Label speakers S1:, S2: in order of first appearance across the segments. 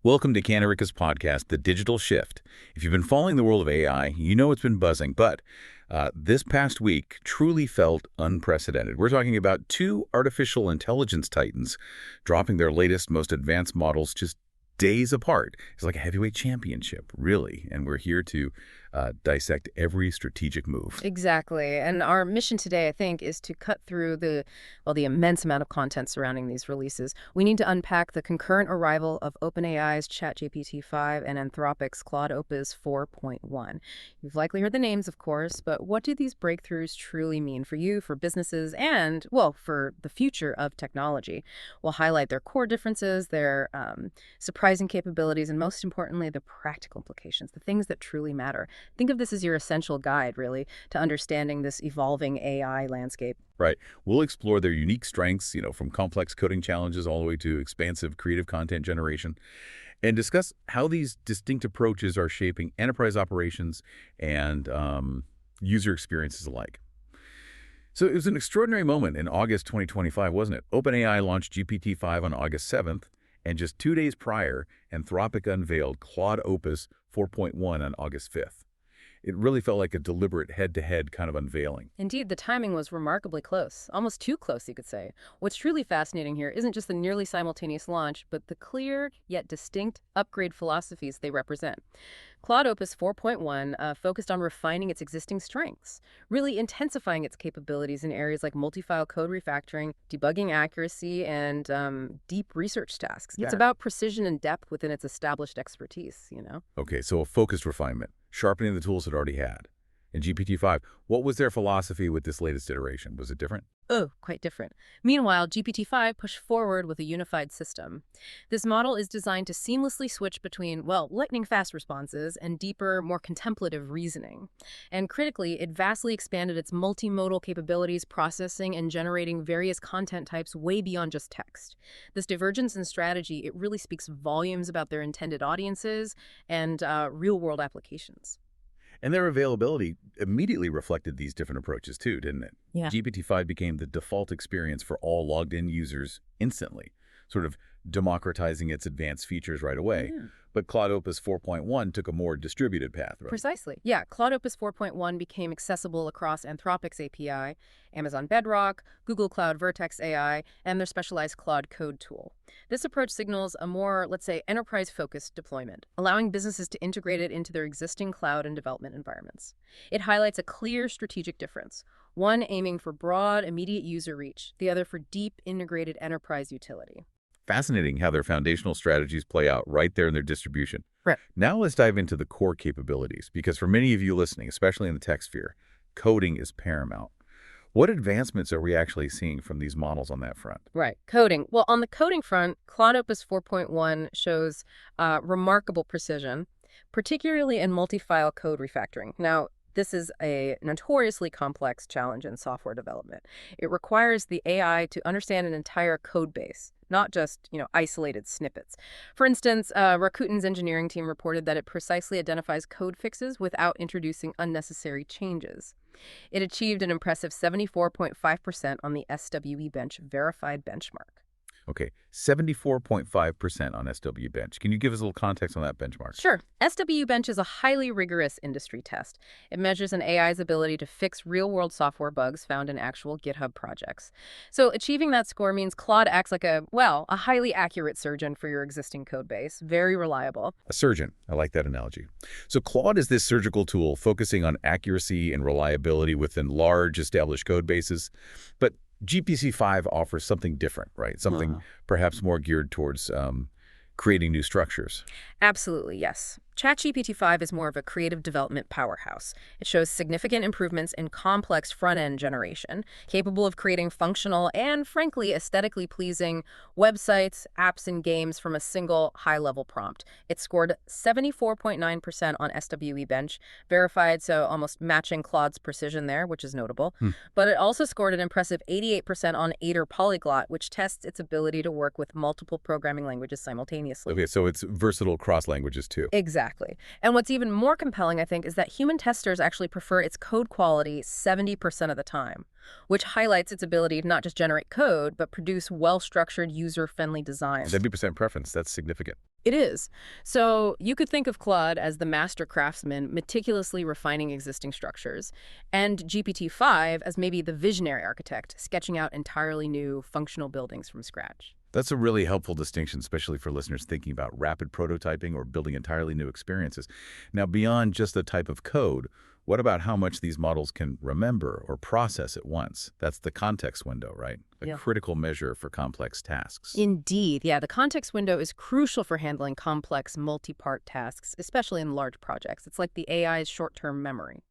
S1: Welcome to Canerica's podcast, The Digital Shift. If you've been following the world of AI, you know it's been buzzing, but this past week truly felt unprecedented. We're talking about two artificial intelligence titans dropping their latest, most advanced models just days apart. It's like a heavyweight championship, really, and we're here to dissect every strategic move.
S2: Exactly. And our mission today, I think, is to cut through the immense amount of content surrounding these releases. We need to unpack the concurrent arrival of OpenAI's ChatGPT-5 and Anthropic's Claude Opus 4.1. You've likely heard the names, of course, but what do these breakthroughs truly mean for you, for businesses, and, well, for the future of technology? We'll highlight their core differences, their surprising capabilities, and most importantly, the practical implications, the things that truly matter. Think of this as your essential guide, really, to understanding this evolving AI landscape.
S1: Right. We'll explore their unique strengths, from complex coding challenges all the way to expansive creative content generation, and discuss how these distinct approaches are shaping enterprise operations and user experiences alike. So it was an extraordinary moment in August 2025, wasn't it? OpenAI launched GPT-5 on August 7th, and just 2 days prior, Anthropic unveiled Claude Opus 4.1 on August 5th. It really felt like a deliberate head-to-head kind of unveiling.
S2: Indeed, the timing was remarkably close, almost too close, you could say. What's truly fascinating here isn't just the nearly simultaneous launch, but the clear yet distinct upgrade philosophies they represent. Claude Opus 4.1 focused on refining its existing strengths, really intensifying its capabilities in areas like multi-file code refactoring, debugging accuracy, and deep research tasks. Yeah. It's about precision and depth within its established expertise,
S1: Okay, so a focused refinement, sharpening the tools it already had. In GPT-5, what was their philosophy with this latest iteration? Was it different?
S2: Oh, quite different. Meanwhile, GPT-5 pushed forward with a unified system. This model is designed to seamlessly switch between, lightning-fast responses and deeper, more contemplative reasoning. And critically, it vastly expanded its multimodal capabilities, processing and generating various content types way beyond just text. This divergence in strategy, it really speaks volumes about their intended audiences and real-world applications.
S1: And their availability immediately reflected these different approaches too, didn't it?
S2: Yeah.
S1: GPT-5 became the default experience for all logged-in users instantly, sort of democratizing its advanced features right away.
S2: Mm.
S1: But Claude Opus 4.1 took a more distributed path, right?
S2: Precisely. Yeah, Claude Opus 4.1 became accessible across Anthropic's API, Amazon Bedrock, Google Cloud Vertex AI, and their specialized Claude Code tool. This approach signals a more, let's say, enterprise-focused deployment, allowing businesses to integrate it into their existing cloud and development environments. It highlights a clear strategic difference, one aiming for broad, immediate user reach, the other for deep, integrated enterprise utility.
S1: Fascinating how their foundational strategies play out right there in their distribution.
S2: Right.
S1: Now let's dive into the core capabilities, because for many of you listening, especially in the tech sphere, coding is paramount. What advancements are we actually seeing from these models on that front?
S2: Right. Coding. Well, on the coding front, Claude Opus 4.1 shows remarkable precision, particularly in multi-file code refactoring. Now, this is a notoriously complex challenge in software development. It requires the AI to understand an entire code base, not just, isolated snippets. For instance, Rakuten's engineering team reported that it precisely identifies code fixes without introducing unnecessary changes. It achieved an impressive 74.5% on the SWE Bench verified benchmark.
S1: Okay, 74.5% on SW Bench. Can you give us a little context on that benchmark?
S2: Sure. SW Bench is a highly rigorous industry test. It measures an AI's ability to fix real-world software bugs found in actual GitHub projects. So achieving that score means Claude acts like a highly accurate surgeon for your existing code base. Very reliable.
S1: A surgeon. I like that analogy. So Claude is this surgical tool focusing on accuracy and reliability within large established code bases. But GPT-5 offers something different, right? Something perhaps more geared towards creating new structures.
S2: Absolutely, yes. ChatGPT-5 is more of a creative development powerhouse. It shows significant improvements in complex front-end generation, capable of creating functional and, frankly, aesthetically pleasing websites, apps, and games from a single high-level prompt. It scored 74.9% on SWE Bench, verified, so almost matching Claude's precision there, which is notable. But it also scored an impressive 88% on Aider Polyglot, which tests its ability to work with multiple programming languages simultaneously.
S1: Okay, so it's versatile across languages too.
S2: Exactly. And what's even more compelling, I think, is that human testers actually prefer its code quality 70% of the time, which highlights its ability to not just generate code, but produce well-structured, user-friendly designs.
S1: 70% preference, that's significant.
S2: It is. So you could think of Claude as the master craftsman meticulously refining existing structures, and GPT-5 as maybe the visionary architect sketching out entirely new functional buildings from scratch.
S1: That's a really helpful distinction, especially for listeners thinking about rapid prototyping or building entirely new experiences. Now, beyond just the type of code, what about how much these models can remember or process at once? That's the context window, right? A
S2: Yeah.
S1: critical measure for complex tasks.
S2: Indeed, yeah, the context window is crucial for handling complex multi-part tasks, especially in large projects. It's like the AI's short-term memory.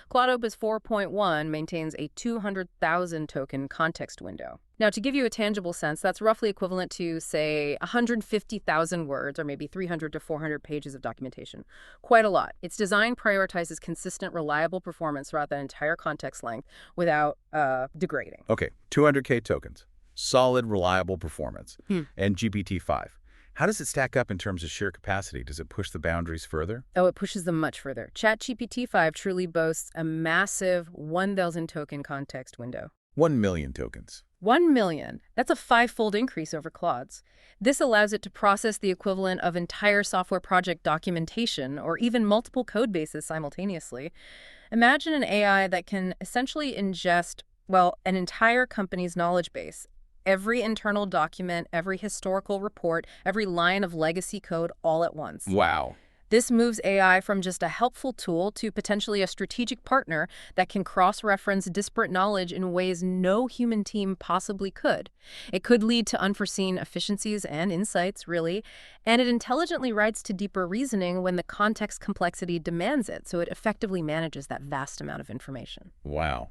S2: Claude Opus 4.1 maintains a 200,000 token context window. Now, to give you a tangible sense, that's roughly equivalent to, say, 150,000 words or maybe 300 to 400 pages of documentation. Quite a lot. Its design prioritizes consistent, reliable performance throughout that entire context length without degrading.
S1: Okay, 200K tokens, solid, reliable performance,
S2: Hmm.
S1: and GPT-5. How does it stack up in terms of sheer capacity? Does it push the boundaries further?
S2: Oh, it pushes them much further. ChatGPT-5 truly boasts a massive 1,000 token context window.
S1: 1 million tokens.
S2: 1 million. That's a five-fold increase over Claude's. This allows it to process the equivalent of entire software project documentation or even multiple code bases simultaneously. Imagine an AI that can essentially ingest, well, an entire company's knowledge base. Every internal document, every historical report, every line of legacy code all at once.
S1: Wow.
S2: This moves AI from just a helpful tool to potentially a strategic partner that can cross-reference disparate knowledge in ways no human team possibly could. It could lead to unforeseen efficiencies and insights, really, and it intelligently writes to deeper reasoning when the context complexity demands it, so it effectively manages that vast amount of information.
S1: Wow.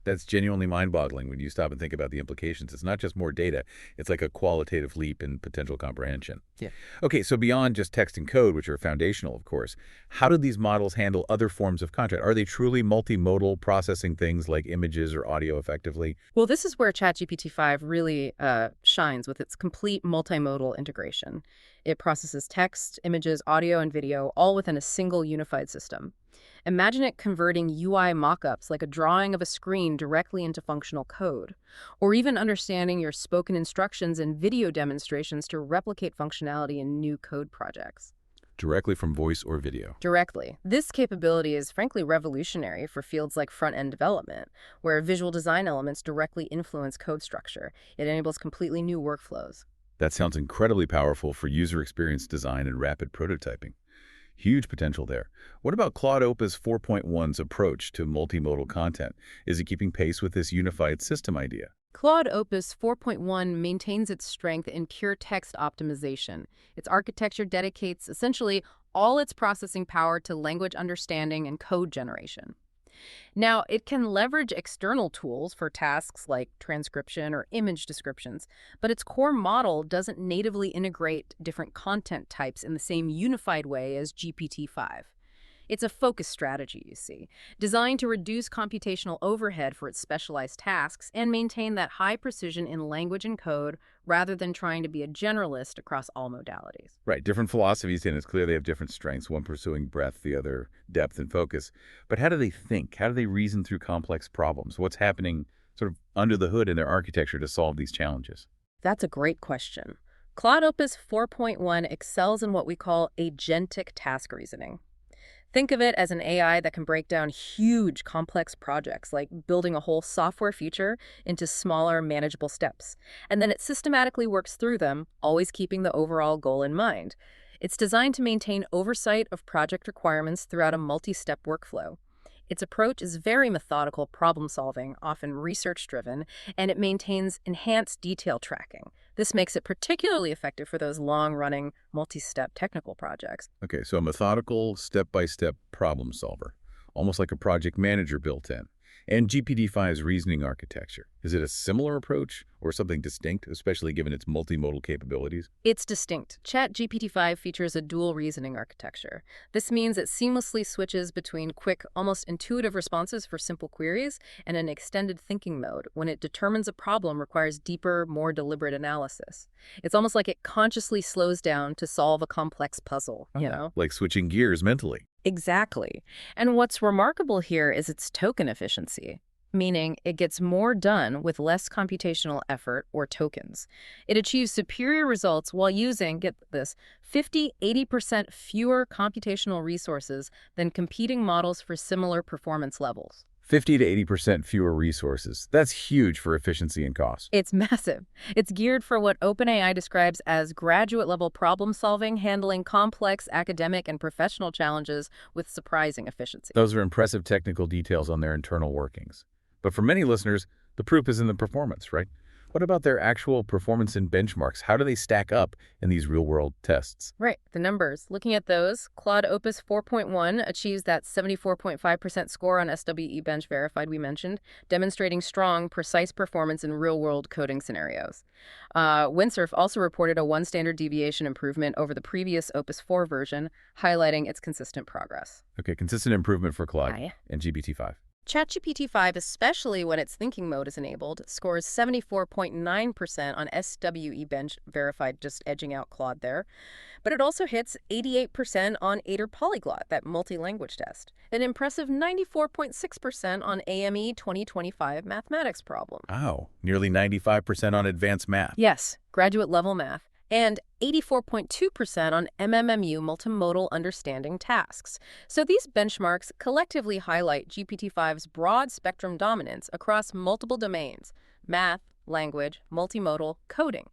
S1: That's genuinely mind-boggling when you stop and think about the implications. It's not just more data. It's like a qualitative leap in potential comprehension.
S2: Yeah.
S1: Okay, so beyond just text and code, which are foundational, of course, how do these models handle other forms of content? Are they truly multimodal, processing things like images or audio effectively?
S2: Well, this is where ChatGPT-5 really shines with its complete multimodal integration. It processes text, images, audio, and video all within a single unified system. Imagine it converting UI mockups like a drawing of a screen directly into functional code, or even understanding your spoken instructions and video demonstrations to replicate functionality in new code projects.
S1: Directly from voice or video.
S2: Directly. This capability is frankly revolutionary for fields like front-end development, where visual design elements directly influence code structure. It enables completely new workflows.
S1: That sounds incredibly powerful for user experience design and rapid prototyping. Huge potential there. What about Claude Opus 4.1's approach to multimodal content? Is it keeping pace with this unified system idea?
S2: Claude Opus 4.1 maintains its strength in pure text optimization. Its architecture dedicates essentially all its processing power to language understanding and code generation. Now, it can leverage external tools for tasks like transcription or image descriptions, but its core model doesn't natively integrate different content types in the same unified way as GPT-5. It's a focus strategy, you see, designed to reduce computational overhead for its specialized tasks and maintain that high precision in language and code rather than trying to be a generalist across all modalities.
S1: Right, different philosophies, and it's clear they have different strengths, one pursuing breadth, the other depth and focus. But how do they think? How do they reason through complex problems? What's happening sort of under the hood in their architecture to solve these challenges?
S2: That's a great question. Claude Opus 4.1 excels in what we call agentic task reasoning. Think of it as an AI that can break down huge, complex projects, like building a whole software feature into smaller, manageable steps. And then it systematically works through them, always keeping the overall goal in mind. It's designed to maintain oversight of project requirements throughout a multi-step workflow. Its approach is very methodical problem-solving, often research-driven, and it maintains enhanced detail tracking. This makes it particularly effective for those long-running, multi-step technical projects.
S1: Okay, so a methodical, step-by-step problem solver, almost like a project manager built in. And GPT-5's reasoning architecture, is it a similar approach or something distinct, especially given its multimodal capabilities?
S2: It's distinct. ChatGPT-5 features a dual reasoning architecture. This means it seamlessly switches between quick, almost intuitive responses for simple queries and an extended thinking mode when it determines a problem requires deeper, more deliberate analysis. It's almost like it consciously slows down to solve a complex puzzle, you know?
S1: Like switching gears mentally.
S2: Exactly. And what's remarkable here is its token efficiency. meaning it gets more done with less computational effort or tokens. It achieves superior results while using, get this, 50–80% fewer computational resources than competing models for similar performance levels.
S1: 50 to 80% fewer resources. That's huge for efficiency and cost.
S2: It's massive. It's geared for what OpenAI describes as graduate-level problem-solving, handling complex academic and professional challenges with surprising efficiency.
S1: Those are impressive technical details on their internal workings. But for many listeners, the proof is in the performance, right? What about their actual performance and benchmarks? How do they stack up in these real-world tests?
S2: Right, the numbers. Looking at those, Claude Opus 4.1 achieves that 74.5% score on SWE Bench Verified we mentioned, demonstrating strong, precise performance in real-world coding scenarios. Windsurf also reported a 1 standard deviation improvement over the previous Opus 4 version, highlighting its consistent progress.
S1: Okay, consistent improvement for Claude
S2: Aye.
S1: and GPT-5.
S2: ChatGPT-5, especially when its thinking mode is enabled, scores 74.9% on SWE Bench Verified, just edging out Claude there. But it also hits 88% on ADER Polyglot, that multi-language test. An impressive 94.6% on AME 2025 mathematics problem.
S1: Wow, nearly 95% on advanced math.
S2: Yes, graduate-level math. And 84.2% on MMMU multimodal understanding tasks. So these benchmarks collectively highlight GPT-5's broad spectrum dominance across multiple domains: math, language, multimodal, coding.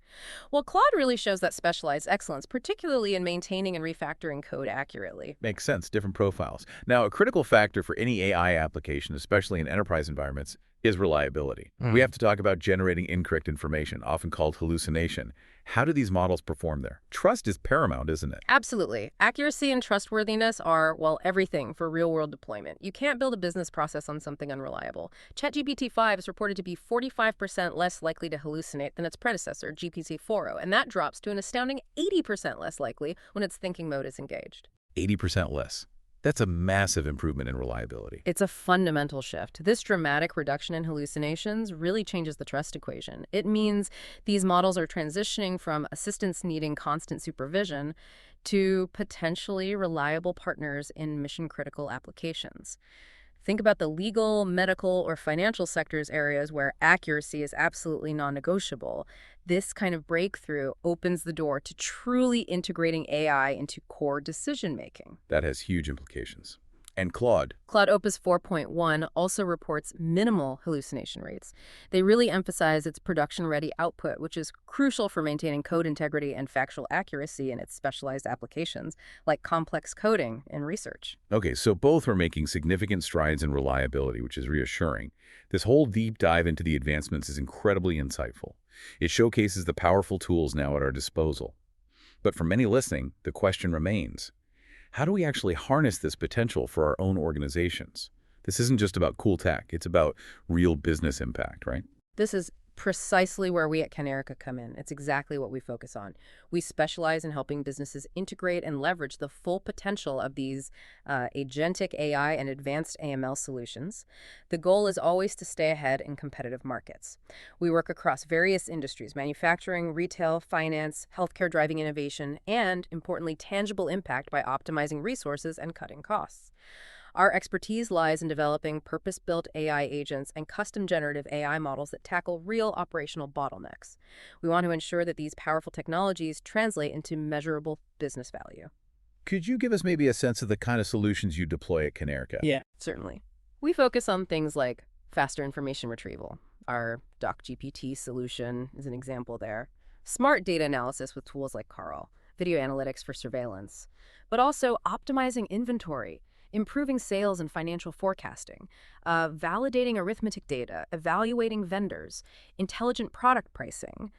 S2: Well, Claude really shows that specialized excellence, particularly in maintaining and refactoring code accurately.
S1: Makes sense, different profiles. Now, a critical factor for any AI application, especially in enterprise environments, is reliability. We have to talk about generating incorrect information, often called hallucination. How do these models perform there? Trust is paramount, isn't it?
S2: Absolutely. Accuracy and trustworthiness are, well, everything for real-world deployment. You can't build a business process on something unreliable. ChatGPT-5 is reported to be 45% less likely to hallucinate than its predecessor, GPT-4o, and that drops to an astounding 80% less likely when its thinking mode is engaged.
S1: 80% less. That's a massive improvement in reliability.
S2: It's a fundamental shift. This dramatic reduction in hallucinations really changes the trust equation. It means these models are transitioning from assistants needing constant supervision to potentially reliable partners in mission-critical applications. Think about the legal, medical, or financial sectors areas where accuracy is absolutely non-negotiable. This kind of breakthrough opens the door to truly integrating AI into core decision-making.
S1: That has huge implications. And Claude.
S2: Claude Opus 4.1 also reports minimal hallucination rates. They really emphasize its production-ready output, which is crucial for maintaining code integrity and factual accuracy in its specialized applications, like complex coding and research.
S1: Okay, so both are making significant strides in reliability, which is reassuring. This whole deep dive into the advancements is incredibly insightful. It showcases the powerful tools now at our disposal. But for many listening, the question remains: how do we actually harness this potential for our own organizations? This isn't just about cool tech. It's about real business impact, right?
S2: This is precisely where we at Canerica come in. It's exactly what we focus on. We specialize in helping businesses integrate and leverage the full potential of these agentic AI and advanced AML solutions. The goal is always to stay ahead in competitive markets. We work across various industries: manufacturing, retail, finance, healthcare, driving innovation, and, importantly, tangible impact by optimizing resources and cutting costs. Our expertise lies in developing purpose-built AI agents and custom generative AI models that tackle real operational bottlenecks. We want to ensure that these powerful technologies translate into measurable business value.
S1: Could you give us maybe a sense of the kind of solutions you deploy at Canerica?
S2: Yeah, certainly. We focus on things like faster information retrieval. Our DocGPT solution is an example there. Smart data analysis with tools like Carl, video analytics for surveillance, but also optimizing inventory, improving sales and financial forecasting, validating arithmetic data, evaluating vendors, intelligent product pricing.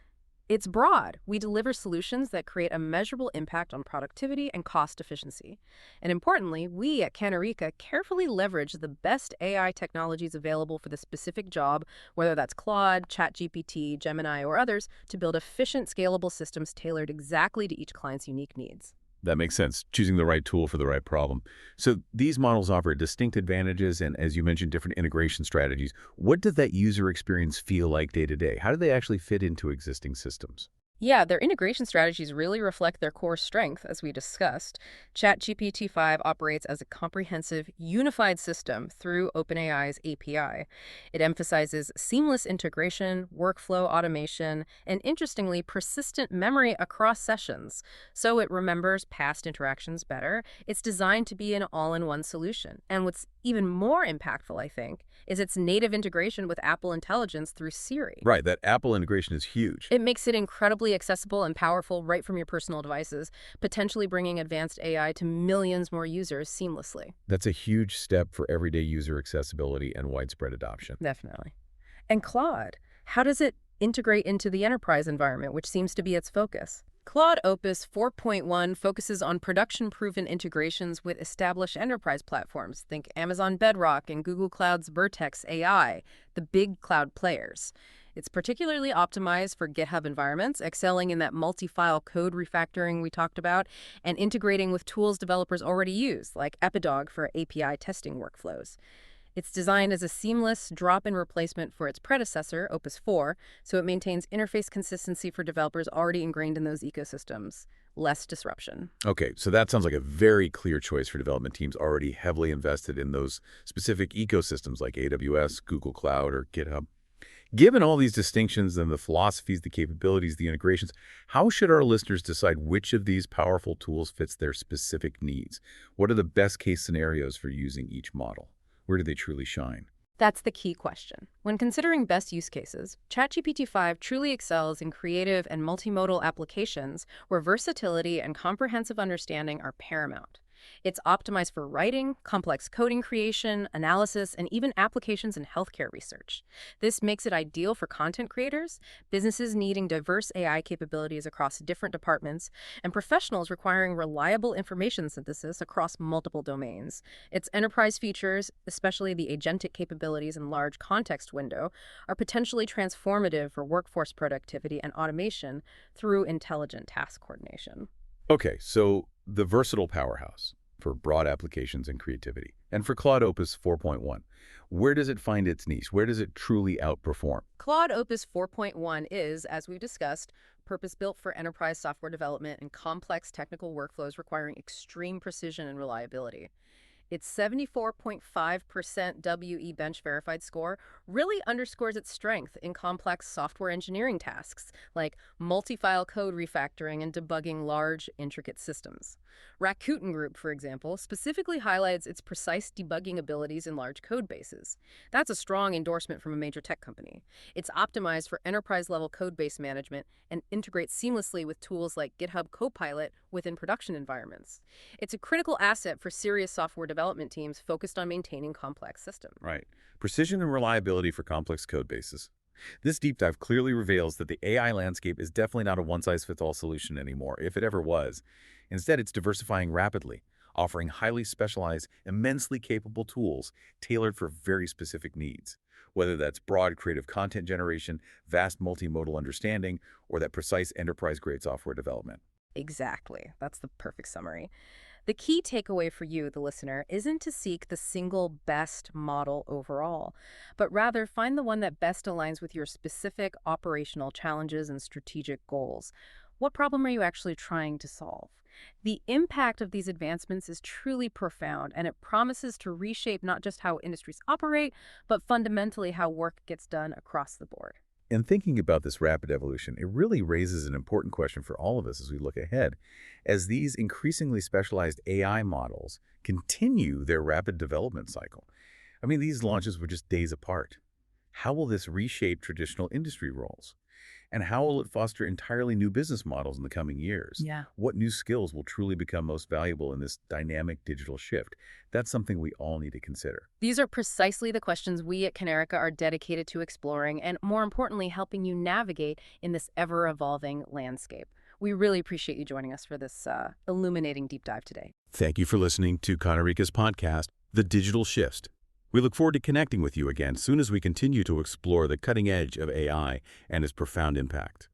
S2: It's broad. We deliver solutions that create a measurable impact on productivity and cost efficiency. And importantly, we at Canerica carefully leverage the best AI technologies available for the specific job, whether that's Claude, ChatGPT, Gemini, or others, to build efficient, scalable systems tailored exactly to each client's unique needs.
S1: That makes sense, choosing the right tool for the right problem. So these models offer distinct advantages and, as you mentioned, different integration strategies. What does that user experience feel like day to day? How do they actually fit into existing systems?
S2: Yeah, their integration strategies really reflect their core strength, as we discussed. ChatGPT-5 operates as a comprehensive, unified system through OpenAI's API. It emphasizes seamless integration, workflow automation, and interestingly, persistent memory across sessions. So it remembers past interactions better. It's designed to be an all-in-one solution. And what's even more impactful, I think, is its native integration with Apple Intelligence through Siri.
S1: Right, that Apple integration is huge.
S2: It makes it incredibly accessible and powerful right from your personal devices, potentially bringing advanced AI to millions more users seamlessly.
S1: That's a huge step for everyday user accessibility and widespread adoption.
S2: Definitely. And Claude, how does it integrate into the enterprise environment, which seems to be its focus? Claude Opus 4.1 focuses on production-proven integrations with established enterprise platforms. Think Amazon Bedrock and Google Cloud's Vertex AI, the big cloud players. It's particularly optimized for GitHub environments, excelling in that multi-file code refactoring we talked about, and integrating with tools developers already use, like Epidog for API testing workflows. It's designed as a seamless drop-in replacement for its predecessor, Opus 4, so it maintains interface consistency for developers already ingrained in those ecosystems. Less disruption.
S1: Okay, so that sounds like a very clear choice for development teams already heavily invested in those specific ecosystems like AWS, Google Cloud, or GitHub. Given all these distinctions and the philosophies, the capabilities, the integrations, how should our listeners decide which of these powerful tools fits their specific needs? What are the best case scenarios for using each model? Where do they truly shine?
S2: That's the key question. When considering best use cases, ChatGPT-5 truly excels in creative and multimodal applications where versatility and comprehensive understanding are paramount. It's optimized for writing, complex coding creation, analysis, and even applications in healthcare research. This makes it ideal for content creators, businesses needing diverse AI capabilities across different departments, and professionals requiring reliable information synthesis across multiple domains. Its enterprise features, especially the agentic capabilities and large context window, are potentially transformative for workforce productivity and automation through intelligent task coordination.
S1: Okay, so the versatile powerhouse for broad applications and creativity. And for Claude Opus 4.1, where does it find its niche? Where does it truly outperform?
S2: Claude Opus 4.1 is, as we've discussed, purpose-built for enterprise software development and complex technical workflows requiring extreme precision and reliability. Its 74.5% WE Bench Verified score really underscores its strength in complex software engineering tasks, like multi-file code refactoring and debugging large, intricate systems. Rakuten Group, for example, specifically highlights its precise debugging abilities in large code bases. That's a strong endorsement from a major tech company. It's optimized for enterprise-level code-base management and integrates seamlessly with tools like GitHub Copilot within production environments. It's a critical asset for serious software development teams focused on maintaining complex systems.
S1: Right. Precision and reliability for complex code bases. This deep dive clearly reveals that the AI landscape is definitely not a one-size-fits-all solution anymore, if it ever was. Instead, it's diversifying rapidly, offering highly specialized, immensely capable tools tailored for very specific needs, whether that's broad creative content generation, vast multimodal understanding, or that precise enterprise-grade software development.
S2: Exactly. That's the perfect summary. The key takeaway for you, the listener, isn't to seek the single best model overall, but rather find the one that best aligns with your specific operational challenges and strategic goals. What problem are you actually trying to solve? The impact of these advancements is truly profound, and it promises to reshape not just how industries operate, but fundamentally how work gets done across the board.
S1: In thinking about this rapid evolution, it really raises an important question for all of us as we look ahead. As these increasingly specialized AI models continue their rapid development cycle, these launches were just days apart. How will this reshape traditional industry roles? And how will it foster entirely new business models in the coming years?
S2: Yeah.
S1: What new skills will truly become most valuable in this dynamic digital shift? That's something we all need to consider.
S2: These are precisely the questions we at Canerica are dedicated to exploring and, more importantly, helping you navigate in this ever-evolving landscape. We really appreciate you joining us for this illuminating deep dive today.
S1: Thank you for listening to Canerica's podcast, The Digital Shift. We look forward to connecting with you again soon as we continue to explore the cutting edge of AI and its profound impact.